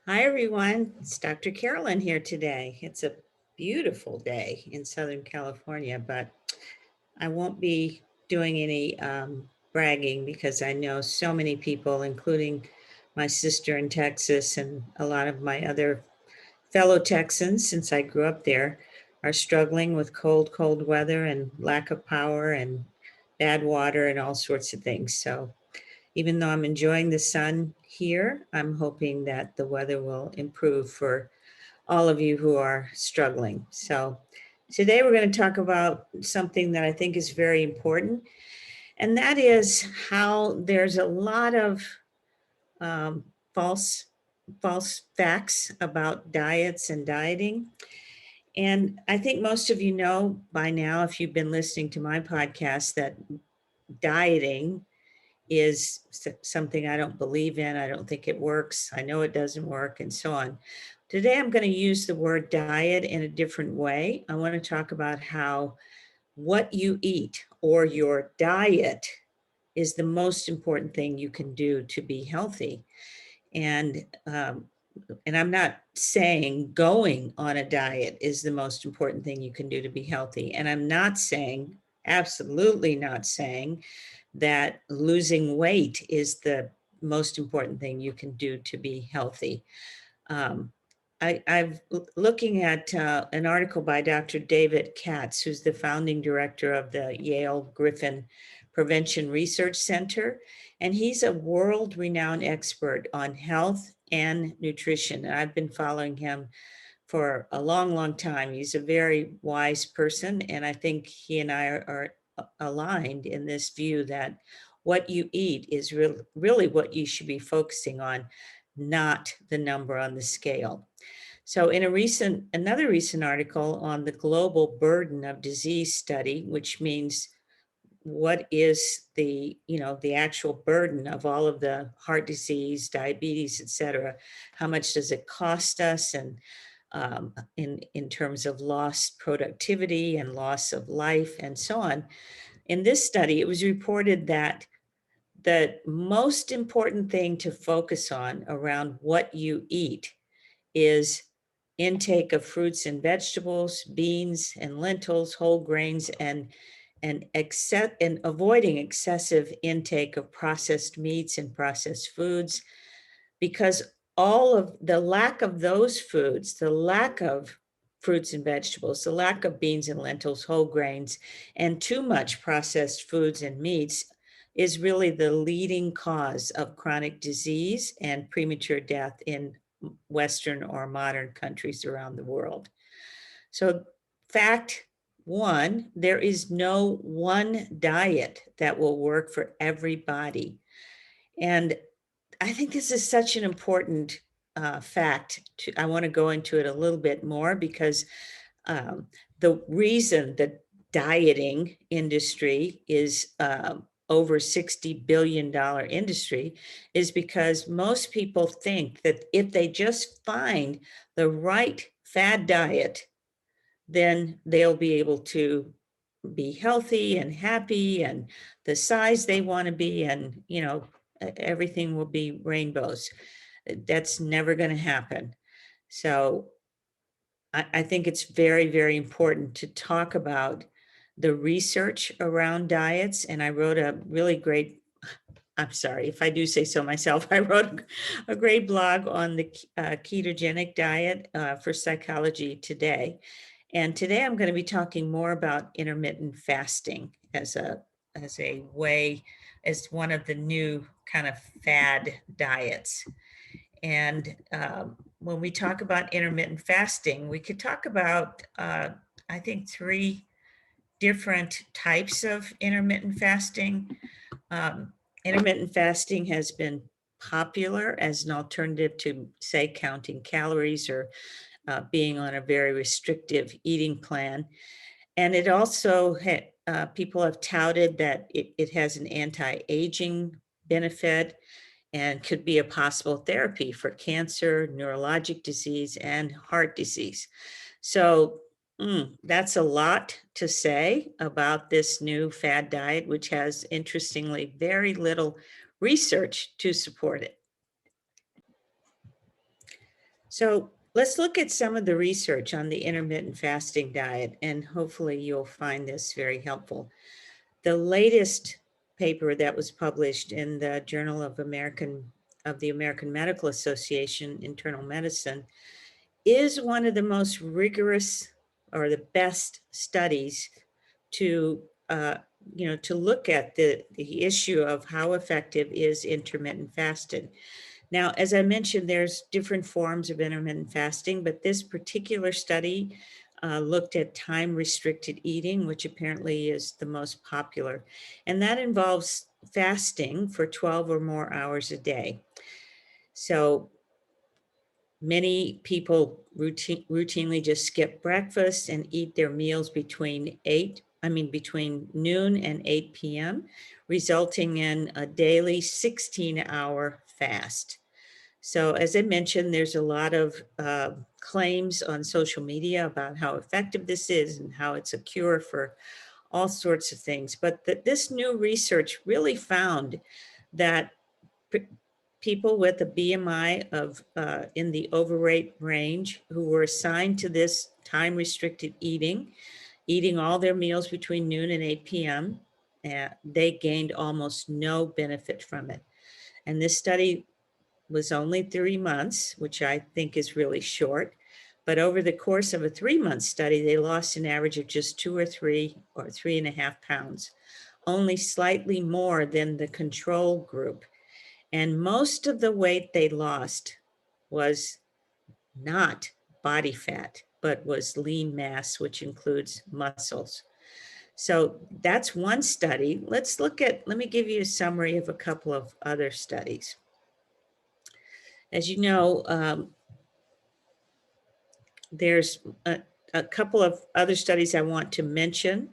Hi, everyone. It's Dr. Carolyn here today. It's a beautiful day in Southern California, but I won't be doing any bragging because I know so many people, including my sister in Texas and a lot of my other fellow Texans, since I grew up there, are struggling with cold weather and lack of power and bad water and all sorts of things. So even though I'm enjoying the sun here, I'm hoping that the weather will improve for all of you who are struggling. So today we're going to talk about something that I think is very important, and that is how there's a lot of um, false false facts about diets and dieting. And I think most of you know by now, if you've been listening to my podcast, that dieting is something I don't believe in. I don't think it works. I know it doesn't work, and so on. Today, I'm going to use the word diet in a different way. I want to talk about how what you eat or your diet is the most important thing you can do to be healthy. And and I'm not saying going on a diet is the most important thing you can do to be healthy. And I'm not saying, absolutely not saying, that losing weight is the most important thing you can do to be healthy. Um, I've looking at an article by Dr. David Katz, who's the founding director of the Yale Griffin Prevention Research Center, and he's a world-renowned expert on health and nutrition. And I've been following him for a long time. He's a very wise person, and I think he and I are aligned in this view that what you eat is really what you should be focusing on, not the number on the scale. So in another recent article on the global burden of disease study, which means what is the actual burden of all of the heart disease, diabetes, et cetera, how much does it cost us, and in terms of lost productivity and loss of life and so on. In this study, it was reported that the most important thing to focus on around what you eat is intake of fruits and vegetables, beans and lentils, whole grains, and avoiding excessive intake of processed meats and processed foods, because all of the lack of those foods, the lack of fruits and vegetables, the lack of beans and lentils, whole grains, and too much processed foods and meats is really the leading cause of chronic disease and premature death in Western or modern countries around the world. So fact one, there is no one diet that will work for everybody. And I think this is such an important fact. I want to go into it a little bit more because um, the reason the dieting industry is over $60 billion industry is because most people think that if they just find the right fad diet, then they'll be able to be healthy and happy and the size they want to be, and everything will be rainbows. That's never going to happen. So I think it's very important to talk about the research around diets. And I wrote a really great, I'm sorry if I do say so myself, I wrote a great blog on the ketogenic diet for Psychology Today. And today I'm going to be talking more about intermittent fasting as a way, as one of the new kind of fad diets. And when we talk about intermittent fasting, we could talk about, I think, three different types of intermittent fasting. Intermittent fasting has been popular as an alternative to, say, counting calories or being on a very restrictive eating plan. And it also, people have touted that it has an anti-aging benefit and could be a possible therapy for cancer, neurologic disease, and heart disease. So that's a lot to say about this new fad diet, which has, interestingly, very little research to support it. So let's look at some of the research on the intermittent fasting diet, and hopefully you'll find this very helpful. The latest paper that was published in the Journal of the American Medical Association, Internal Medicine, is one of the most rigorous or the best studies to to look at the issue of how effective is intermittent fasting. Now, as I mentioned, there's different forms of intermittent fasting, but this particular study looked at time-restricted eating, which apparently is the most popular. And that involves fasting for 12 or more hours a day. So many people routinely just skip breakfast and eat their meals between noon and 8 p.m., resulting in a daily 16-hour fast. So as I mentioned, there's a lot of claims on social media about how effective this is and how it's a cure for all sorts of things. But this new research really found that people with a BMI of in the overweight range who were assigned to this time-restricted eating all their meals between noon and 8 p.m., they gained almost no benefit from it. And this study was only 3 months, which I think is really short. But over the course of a 3-month study, they lost an average of just 2 or 3.5 pounds, only slightly more than the control group. And most of the weight they lost was not body fat, but was lean mass, which includes muscles. So that's one study. Let me give you a summary of a couple of other studies. As you know, there's a couple of other studies I want to mention.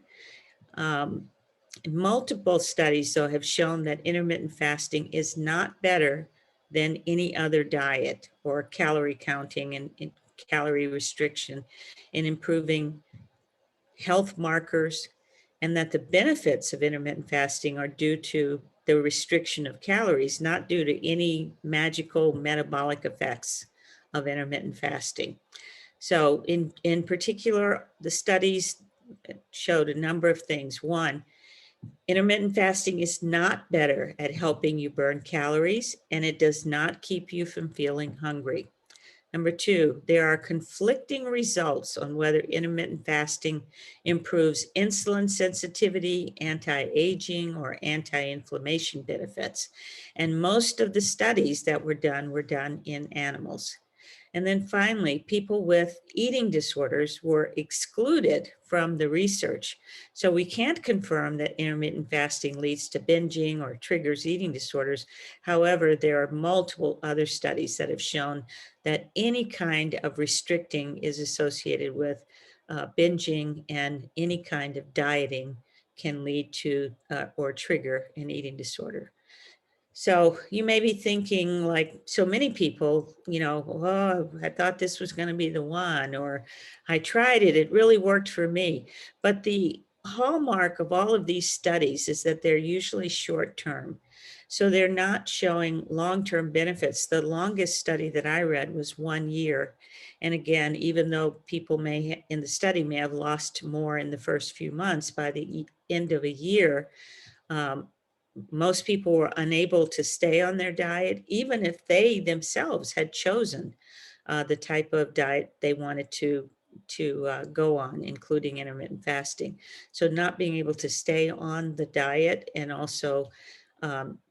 Multiple studies, though, have shown that intermittent fasting is not better than any other diet or calorie counting and calorie restriction in improving health markers, and that the benefits of intermittent fasting are due to the restriction of calories, not due to any magical metabolic effects of intermittent fasting. So in particular, the studies showed a number of things. One, intermittent fasting is not better at helping you burn calories, and it does not keep you from feeling hungry. Number two, there are conflicting results on whether intermittent fasting improves insulin sensitivity, anti-aging, or anti-inflammation benefits. And most of the studies that were done in animals. And then finally, people with eating disorders were excluded from the research. So we can't confirm that intermittent fasting leads to binging or triggers eating disorders. However, there are multiple other studies that have shown that any kind of restricting is associated with binging, and any kind of dieting can lead to or trigger an eating disorder. So you may be thinking, like so many people, oh, I thought this was going to be the one, or I tried it, it really worked for me. But the hallmark of all of these studies is that they're usually short term. So they're not showing long-term benefits. The longest study that I read was 1 year. And again, even though people in the study may have lost more in the first few months, by the end of a year, most people were unable to stay on their diet, even if they themselves had chosen the type of diet they wanted to go on, including intermittent fasting. So not being able to stay on the diet, and also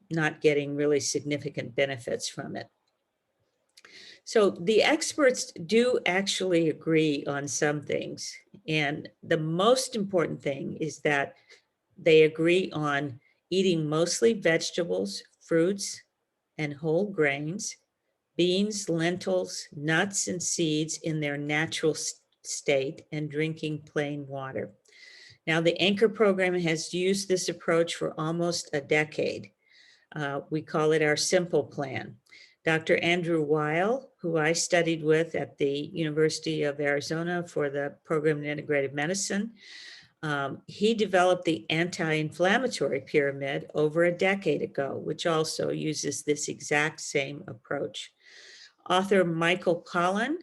not getting really significant benefits from it. So the experts do actually agree on some things. And the most important thing is that they agree on eating mostly vegetables, fruits, and whole grains, beans, lentils, nuts, and seeds in their natural state, and drinking plain water. Now, the Anchor program has used this approach for almost a decade. We call it our Simple Plan. Dr. Andrew Weil, who I studied with at the University of Arizona for the program in integrative medicine, he developed the anti-inflammatory pyramid over a decade ago, which also uses this exact same approach. Author Michael Pollan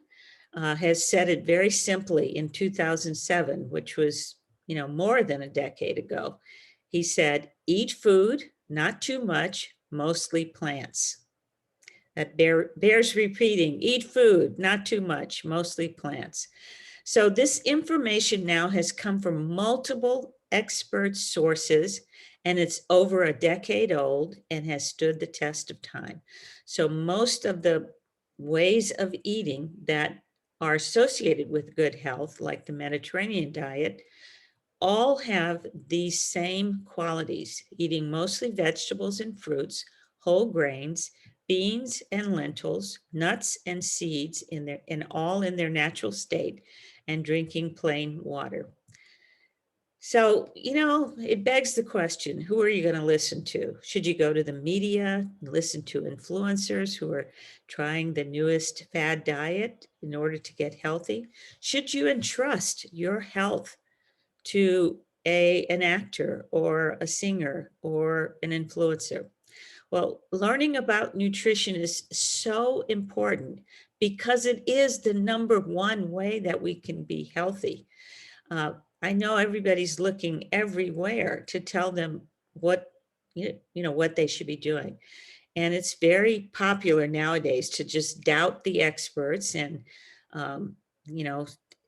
has said it very simply in 2007, which was, more than a decade ago. He said, eat food, not too much, mostly plants. That bears repeating, eat food, not too much, mostly plants. So this information now has come from multiple expert sources, and it's over a decade old and has stood the test of time. So most of the ways of eating that are associated with good health, like the Mediterranean diet, all have these same qualities: eating mostly vegetables and fruits, whole grains, beans and lentils, nuts and seeds all in their natural state, and drinking plain water. So, it begs the question, who are you going to listen to? Should you go to the media and listen to influencers who are trying the newest fad diet in order to get healthy? Should you entrust your health to an actor or a singer or an influencer? Well, learning about nutrition is so important because it is the number one way that we can be healthy. Uh, I know everybody's looking everywhere to tell them what what they should be doing. And it's very popular nowadays to just doubt the experts and, um, you know,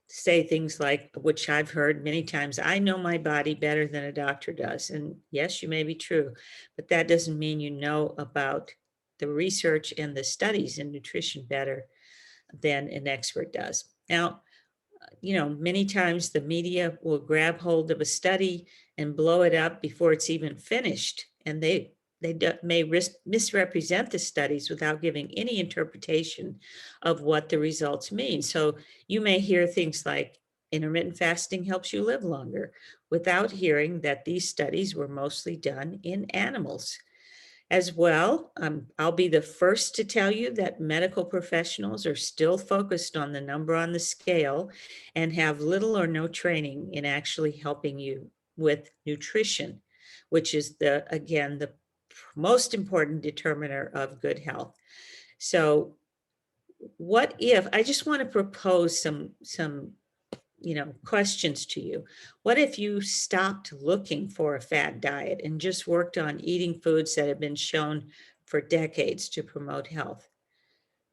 say things like, which I've heard many times, I know my body better than a doctor does. And yes, you may be true, but that doesn't mean you know about the research and the studies in nutrition better than an expert does. Now, many times the media will grab hold of a study and blow it up before it's even finished. And they may misrepresent the studies without giving any interpretation of what the results mean. So you may hear things like intermittent fasting helps you live longer without hearing that these studies were mostly done in animals. As well, I'll be the first to tell you that medical professionals are still focused on the number on the scale and have little or no training in actually helping you with nutrition, which is again, the most important determiner of good health. So what if, I just want to propose some questions to you. What if you stopped looking for a fad diet and just worked on eating foods that have been shown for decades to promote health?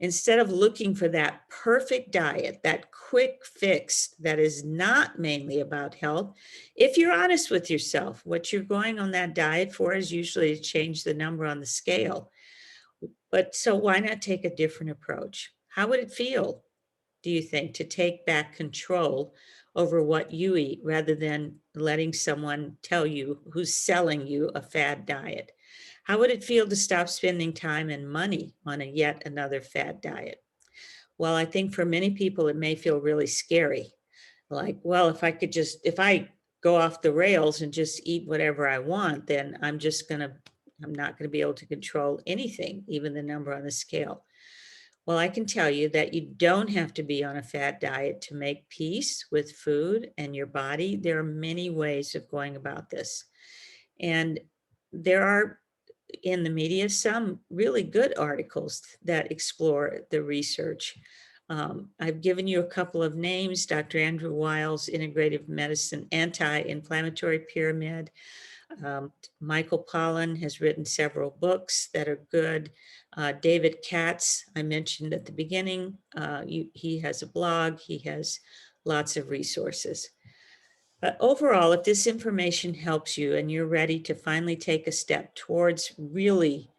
Instead of looking for that perfect diet, that quick fix that is not mainly about health, if you're honest with yourself, what you're going on that diet for is usually to change the number on the scale. But so why not take a different approach? How would it feel, do you think, to take back control over what you eat rather than letting someone tell you who's selling you a fad diet? How would it feel to stop spending time and money on yet another fad diet? Well, I think for many people, it may feel really scary. Like, well, if I go off the rails and just eat whatever I want, then I'm not going to be able to control anything, even the number on the scale. Well, I can tell you that you don't have to be on a fat diet to make peace with food and your body. There are many ways of going about this. And there are in the media some really good articles that explore the research. I've given you a couple of names: Dr. Andrew Weil's Integrative Medicine Anti-Inflammatory Pyramid. Michael Pollan has written several books that are good. David Katz, I mentioned at the beginning, he has a blog, he has lots of resources. But overall, if this information helps you and you're ready to finally take a step towards really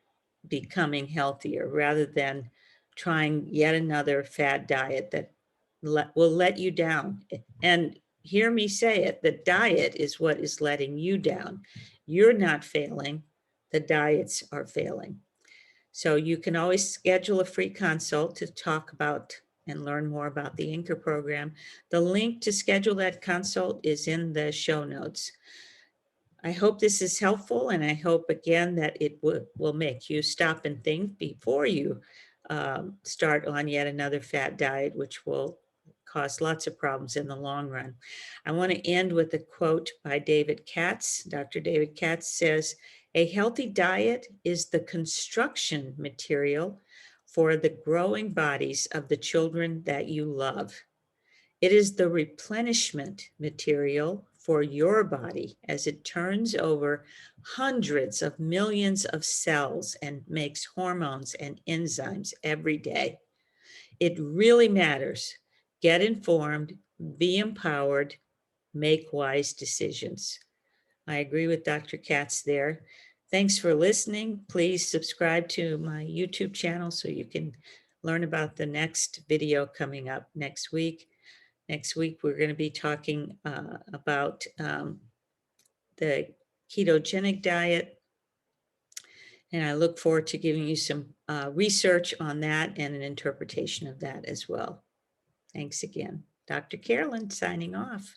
becoming healthier rather than trying yet another fad diet that will let you down. And hear me say it, the diet is what is letting you down. You're not failing, the diets are failing. So you can always schedule a free consult to talk about and learn more about the Anchor program. The link to schedule that consult is in the show notes. I hope this is helpful, and I hope again that it will make you stop and think before you start on yet another fat diet, which will cause lots of problems in the long run. I want to end with a quote by David Katz. Dr. David Katz says, "A healthy diet is the construction material for the growing bodies of the children that you love. It is the replenishment material for your body as it turns over hundreds of millions of cells and makes hormones and enzymes every day. It really matters. Get informed, be empowered, make wise decisions. I agree with Dr. Katz there. Thanks for listening. Please subscribe to my YouTube channel so you can learn about the next video coming up next week. Next week, we're going to be talking about the ketogenic diet. And I look forward to giving you some research on that and an interpretation of that as well. Thanks again. Dr. Carolyn signing off.